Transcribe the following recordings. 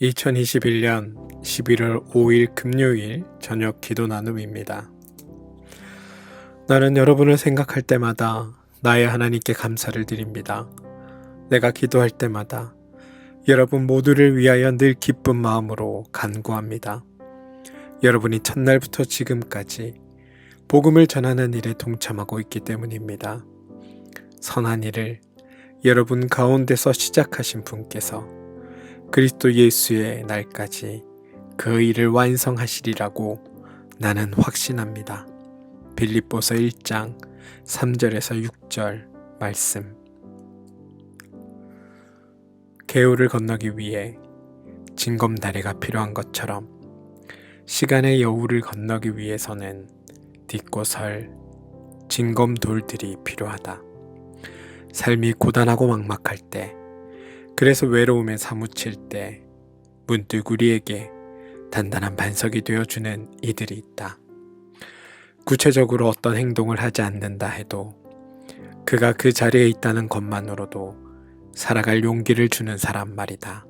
2021년 11월 5일 금요일 저녁 기도 나눔입니다. 나는 여러분을 생각할 때마다 나의 하나님께 감사를 드립니다. 내가 기도할 때마다 여러분 모두를 위하여 늘 기쁜 마음으로 간구합니다. 여러분이 첫날부터 지금까지 복음을 전하는 일에 동참하고 있기 때문입니다. 선한 일을 여러분 가운데서 시작하신 분께서 그리스도 예수의 날까지 그 일을 완성하시리라고 나는 확신합니다. 빌립보서 1장 3절에서 6절 말씀. 개울을 건너기 위해 징검다리가 필요한 것처럼 시간의 여울을 건너기 위해서는 딛고 설 징검돌들이 필요하다. 삶이 고단하고 막막할 때, 그래서 외로움에 사무칠 때 문득 우리에게 단단한 반석이 되어주는 이들이 있다. 구체적으로 어떤 행동을 하지 않는다 해도 그가 그 자리에 있다는 것만으로도 살아갈 용기를 주는 사람 말이다.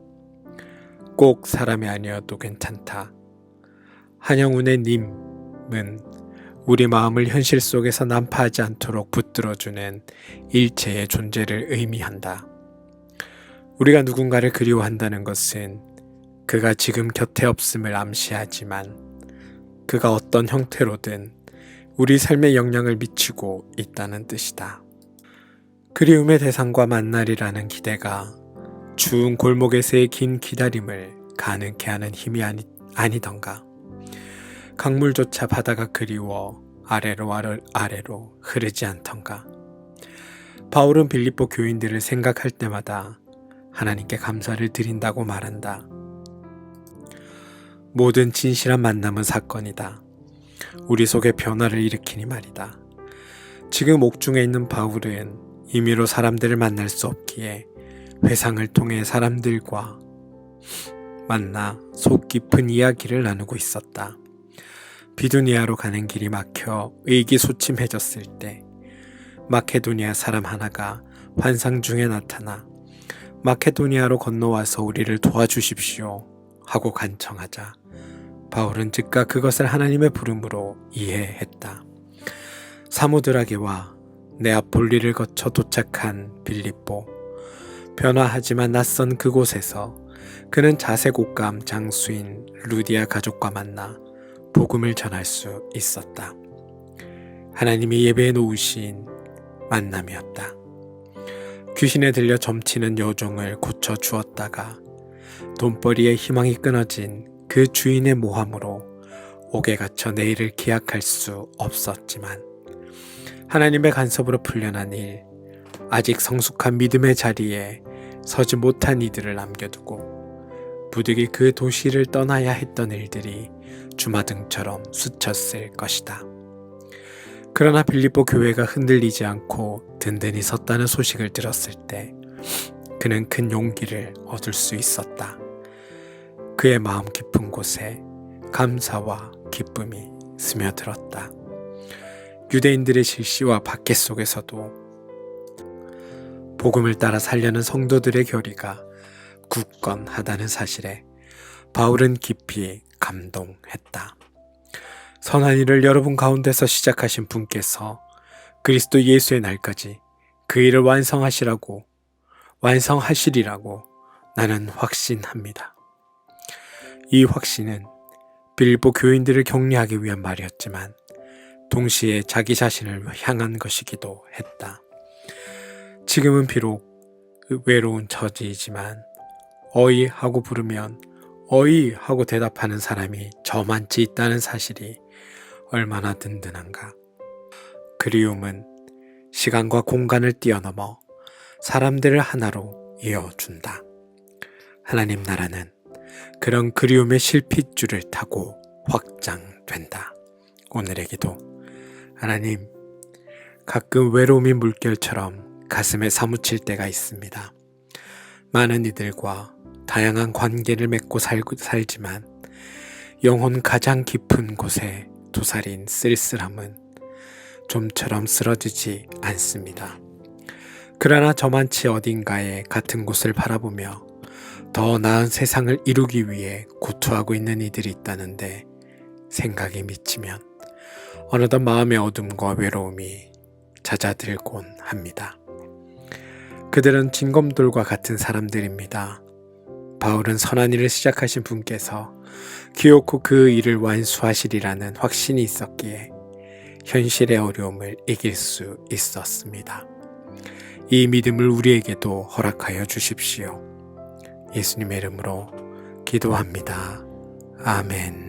꼭 사람이 아니어도 괜찮다. 한영운의 님은 우리 마음을 현실 속에서 난파하지 않도록 붙들어주는 일체의 존재를 의미한다. 우리가 누군가를 그리워한다는 것은 그가 지금 곁에 없음을 암시하지만 그가 어떤 형태로든 우리 삶에 영향을 미치고 있다는 뜻이다. 그리움의 대상과 만날이라는 기대가 추운 골목에서의 긴 기다림을 가능케 하는 힘이 아니던가. 강물조차 바다가 그리워 아래로 흐르지 않던가. 바울은 빌립보 교인들을 생각할 때마다 하나님께 감사를 드린다고 말한다. 모든 진실한 만남은 사건이다. 우리 속에 변화를 일으키니 말이다. 지금 옥중에 있는 바울은 임의로 사람들을 만날 수 없기에 회상을 통해 사람들과 만나 속 깊은 이야기를 나누고 있었다. 비두니아로 가는 길이 막혀 의기소침해졌을 때 마케도니아 사람 하나가 환상 중에 나타나 마케도니아로 건너와서 우리를 도와주십시오 하고 간청하자 바울은 즉각 그것을 하나님의 부름으로 이해했다. 사모드라게와 네아폴리를 거쳐 도착한 빌립보. 변화하지만 낯선 그곳에서 그는 자색 옷감 장수인 루디아 가족과 만나 복음을 전할 수 있었다. 하나님이 예배해 놓으신 만남이었다. 귀신에 들려 점치는 여종을 고쳐 주었다가 돈벌이에 희망이 끊어진 그 주인의 모함으로 옥에 갇혀 내일을 기약할 수 없었지만 하나님의 간섭으로 풀려난 일, 아직 성숙한 믿음의 자리에 서지 못한 이들을 남겨두고 부득이 그 도시를 떠나야 했던 일들이 주마등처럼 스쳤을 것이다. 그러나 빌립보 교회가 흔들리지 않고 든든히 섰다는 소식을 들었을 때 그는 큰 용기를 얻을 수 있었다. 그의 마음 깊은 곳에 감사와 기쁨이 스며들었다. 유대인들의 실시와 박해 속에서도 복음을 따라 살려는 성도들의 결의가 굳건하다는 사실에 바울은 깊이 감동했다. 선한 일을 여러분 가운데서 시작하신 분께서 그리스도 예수의 날까지 그 일을 완성하시리라고 나는 확신합니다. 이 확신은 빌립보 교인들을 격려하기 위한 말이었지만 동시에 자기 자신을 향한 것이기도 했다. 지금은 비록 외로운 처지이지만 어이 하고 부르면 어이 하고 대답하는 사람이 저만치 있다는 사실이 얼마나 든든한가. 그리움은 시간과 공간을 뛰어넘어 사람들을 하나로 이어준다. 하나님 나라는 그런 그리움의 실핏줄을 타고 확장된다. 오늘의 기도. 하나님, 가끔 외로움이 물결처럼 가슴에 사무칠 때가 있습니다. 많은 이들과 다양한 관계를 맺고 살지만 영혼 가장 깊은 곳에 도사린 쓸쓸함은 좀처럼 쓰러지지 않습니다. 그러나 저만치 어딘가에 같은 곳을 바라보며 더 나은 세상을 이루기 위해 고투하고 있는 이들이 있다는데 생각이 미치면 어느덧 마음의 어둠과 외로움이 잦아들곤 합니다. 그들은 진검돌과 같은 사람들입니다. 바울은 선한 일을 시작하신 분께서 기어코 그 일을 완수하시리라는 확신이 있었기에 현실의 어려움을 이길 수 있었습니다. 이 믿음을 우리에게도 허락하여 주십시오. 예수님의 이름으로 기도합니다. 아멘.